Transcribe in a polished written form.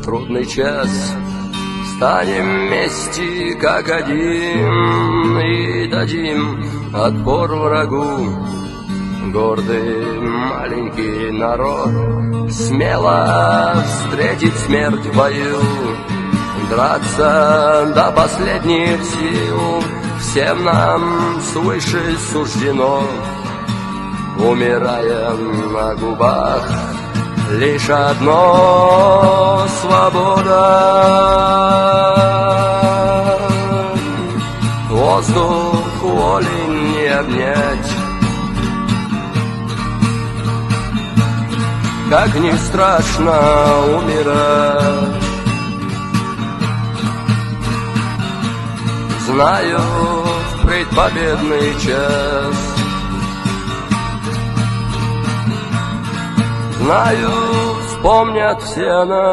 трудный час станем вместе как один и дадим отпор врагу. Гордый маленький народ смело встретить смерть в бою, драться до последних сил всем нам свыше суждено. Умирая на губах лишь одно — свобода. Воздух воли не обнять, как не страшно умирать. Знаю предпобедный час, знаю, вспомнят все нас.